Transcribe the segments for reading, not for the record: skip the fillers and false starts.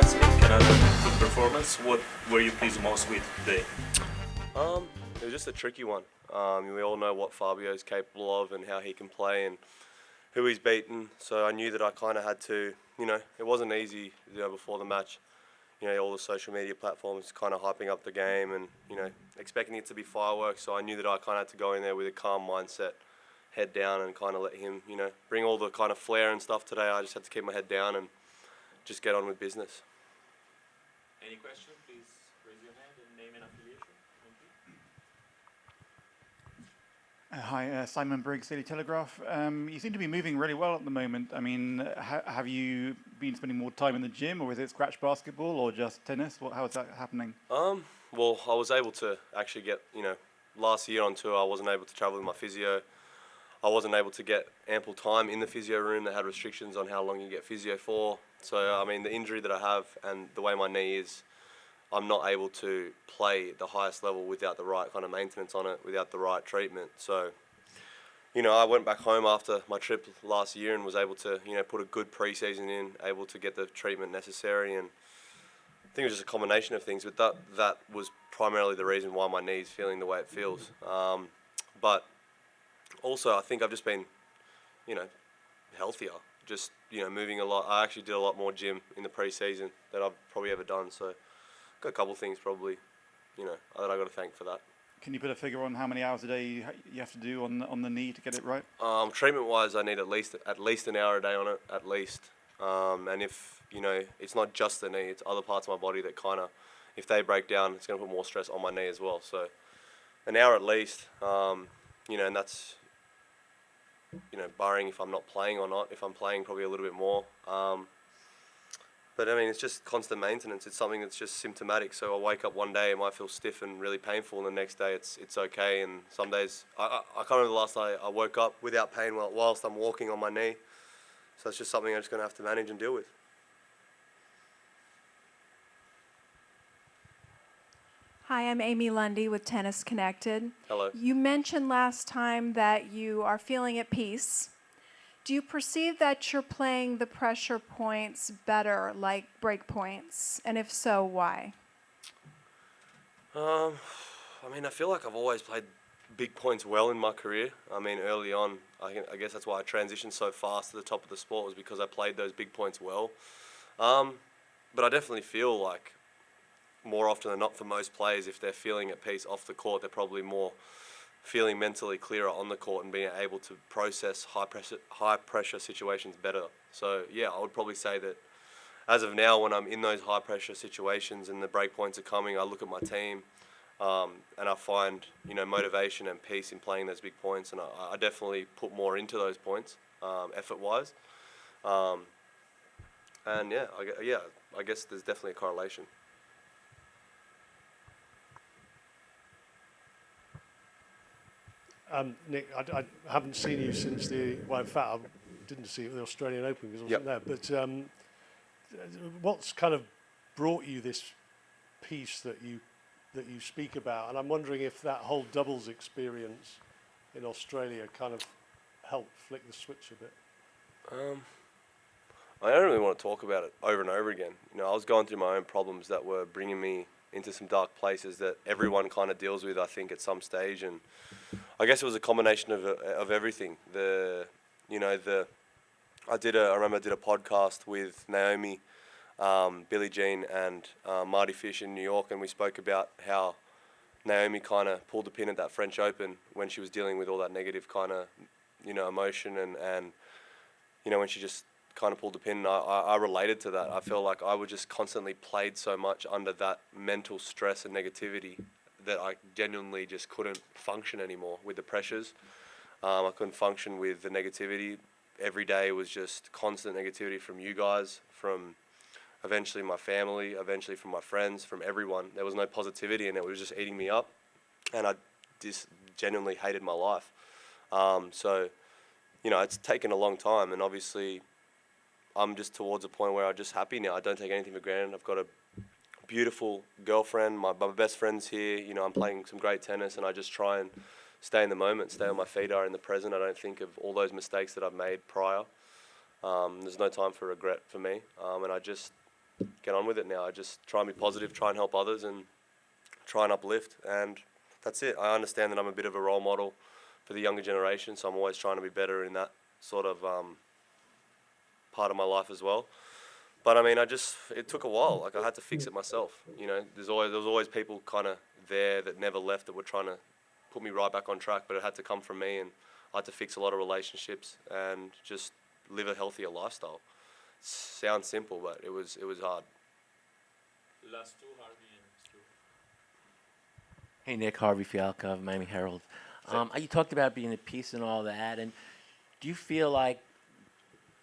congrats. Another good performance. What were you pleased most with today? It was just a tricky one. We all know what Fabio's capable of and how he can play and who he's beaten. So I knew that I kind of had to, it wasn't easy, before the match. All the social media platforms kind of hyping up the game and, expecting it to be fireworks. So I knew that I kind of had to go in there with a calm mindset, head down and kind of let him, bring all the kind of flair and stuff today. I just had to keep my head down and just get on with business. Any question? Please raise your hand and name and affiliation. Thank you. Hi, Simon Briggs, Daily Telegraph. You seem to be moving really well at the moment. I mean, have you been spending more time in the gym, or is it scratch basketball, or just tennis? How is that happening? Well, I was able to actually get, last year on tour, I wasn't able to travel with my physio. I wasn't able to get ample time in the physio room. They had restrictions on how long you get physio for. So, the injury that I have and the way my knee is, I'm not able to play at the highest level without the right kind of maintenance on it, without the right treatment. So, I went back home after my trip last year and was able to, put a good pre-season in, able to get the treatment necessary. And I think it was just a combination of things, but that was primarily the reason why my knee's feeling the way it feels. But also, I think I've just been, healthier. Just, moving a lot. I actually did a lot more gym in the pre-season than I've probably ever done. So, got a couple of things probably, that I got to thank for that. Can you put a figure on how many hours a day you have to do on the knee to get it right? Treatment-wise, I need at least an hour a day on it, at least. And if, it's not just the knee, it's other parts of my body that kind of, if they break down, it's going to put more stress on my knee as well. So, an hour at least, and that's, barring if I'm not playing or not. If I'm playing, probably a little bit more. But it's just constant maintenance. It's something that's just symptomatic. So I wake up one day, it might feel stiff and really painful, and the next day it's okay. And some days, I can't remember the last day I woke up without pain whilst I'm walking on my knee. So it's just something I'm just going to have to manage and deal with. Hi, I'm Amy Lundy with Tennis Connected. Hello. You mentioned last time that you are feeling at peace. Do you perceive that you're playing the pressure points better, like break points? And if so, why? I feel like I've always played big points well in my career. Early on, I guess that's why I transitioned so fast to the top of the sport, was because I played those big points well. But I definitely feel like more often than not, for most players, if they're feeling at peace off the court, they're probably more feeling mentally clearer on the court and being able to process high pressure situations better. So yeah, I would probably say that as of now, when I'm in those high pressure situations and the break points are coming, I look at my team and I find motivation and peace in playing those big points, and I definitely put more into those points effort wise. And I guess there's definitely a correlation. Nick, I haven't seen you since in fact, I didn't see you at the Australian Open because I wasn't there. But what's kind of brought you this piece that you speak about? And I'm wondering if that whole doubles experience in Australia kind of helped flick the switch a bit. I don't really want to talk about it over and over again. I was going through my own problems that were bringing me into some dark places that everyone kind of deals with, I think, at some stage. And I guess it was a combination of everything. I remember I did a podcast with Naomi, Billie Jean, and Marty Fish in New York, and we spoke about how Naomi kind of pulled the pin at that French Open when she was dealing with all that negative kind of, emotion and when she just kind of pulled the pin. I related to that. I feel like I was just constantly played so much under that mental stress and negativity that I genuinely just couldn't function anymore with the pressures. I couldn't function with the negativity. Every day was just constant negativity from you guys, from eventually my family, eventually from my friends, from everyone. There was no positivity, and it was just eating me up, and I just genuinely hated my life. So, it's taken a long time, and obviously I'm just towards a point where I'm just happy now. I don't take anything for granted. I've got a beautiful girlfriend. My best friend's here. I'm playing some great tennis, and I just try and stay in the moment, stay on my feet, are in the present. I don't think of all those mistakes that I've made prior. There's no time for regret for me, and I just get on with it now. I just try and be positive, try and help others, and try and uplift. And that's it. I understand that I'm a bit of a role model for the younger generation, so I'm always trying to be better in that sort of part of my life as well. But I mean, it took a while. Like, I had to fix it myself. You know, there was always people kind of there that never left that were trying to put me right back on track, but it had to come from me, and I had to fix a lot of relationships and just live a healthier lifestyle. Sounds simple, but it was hard. Last two, Harvey and Stu. Hey, Nick, Harvey Fialka of Miami Herald. You talked about being at peace and all that, and do you feel like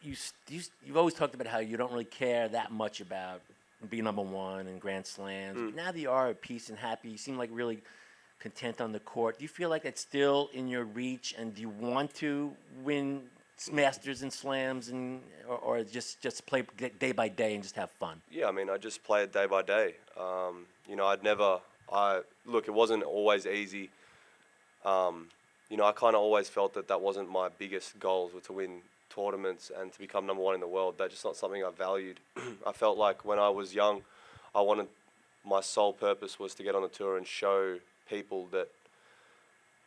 you've always talked about how you don't really care that much about being number one in Grand Slams. But now that you are at peace and happy, you seem like really content on the court. Do you feel like that's still in your reach, and do you want to win Masters and Slams, and or just play day by day and just have fun? Yeah, I mean, I just play it day by day. You know, look, it wasn't always easy. You know, I kind of always felt that wasn't my biggest goals, were to win tournaments and to become number one in the world. That's just not something I valued. I felt like when I was young, my sole purpose was to get on the tour and show people that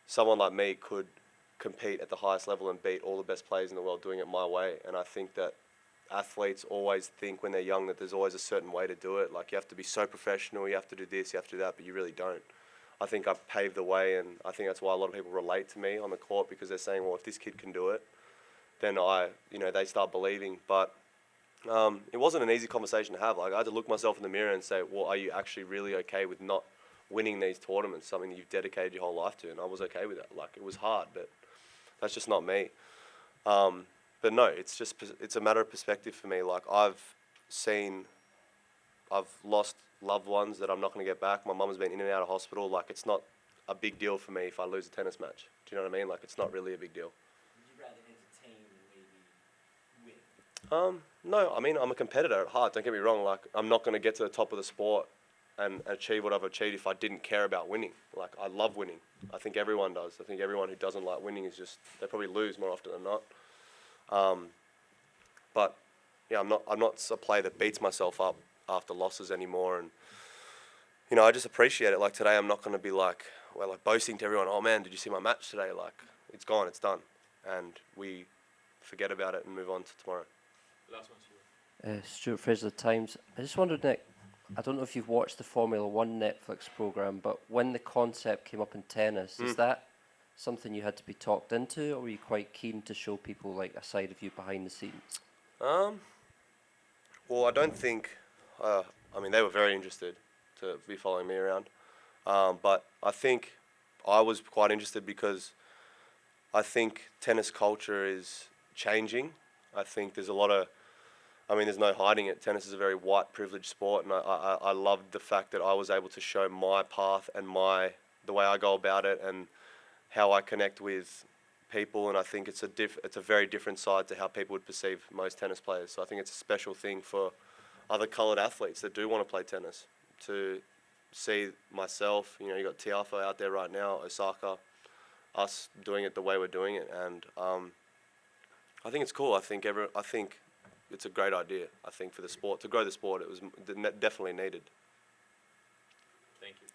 someone like me could compete at the highest level and beat all the best players in the world doing it my way. And I think that athletes always think when they're young that there's always a certain way to do it. Like, you have to be so professional, you have to do this, you have to do that, but you really don't. I think I've paved the way, and I think that's why a lot of people relate to me on the court, because they're saying, well, if this kid can do it, then they start believing. But it wasn't an easy conversation to have. Like, I had to look myself in the mirror and say, well, are you actually really okay with not winning these tournaments, something that you've dedicated your whole life to? And I was okay with that. Like, it was hard, but that's just not me. But no, it's a matter of perspective for me. Like, I've lost loved ones that I'm not going to get back. My mum has been in and out of hospital. Like, it's not a big deal for me if I lose a tennis match. Do you know what I mean? Like, it's not really a big deal. Would you rather entertain than maybe win? No, I mean, I'm a competitor at heart, don't get me wrong. Like, I'm not going to get to the top of the sport and achieve what I've achieved if I didn't care about winning. Like, I love winning. I think everyone does. I think everyone who doesn't like winning they probably lose more often than not. But yeah, I'm not a player that beats myself up after losses anymore. And, you know, I just appreciate it. Like, today I'm not going to be like boasting to everyone, oh man, did you see my match today? Like, it's gone, it's done. And we forget about it and move on to tomorrow. Last one, Stuart. Stuart Fraser, The Times. I just wondered, Nick, I don't know if you've watched the Formula One Netflix program, but when the concept came up in tennis, is that something you had to be talked into, or were you quite keen to show people like a side of you behind the scenes? Well, I don't think, I mean, they were very interested to be following me around. But I think I was quite interested because I think tennis culture is changing. I think there's there's no hiding it. Tennis is a very white privileged sport, and I loved the fact that I was able to show my path and the way I go about it and how I connect with people. And I think it's a very different side to how people would perceive most tennis players. So I think it's a special thing for other coloured athletes that do want to play tennis to see myself. You know, you got Tiafoe out there right now, Osaka, us doing it the way we're doing it, and I think it's cool. I think it's a great idea. I think for the sport, to grow the sport, it was definitely needed. Thank you.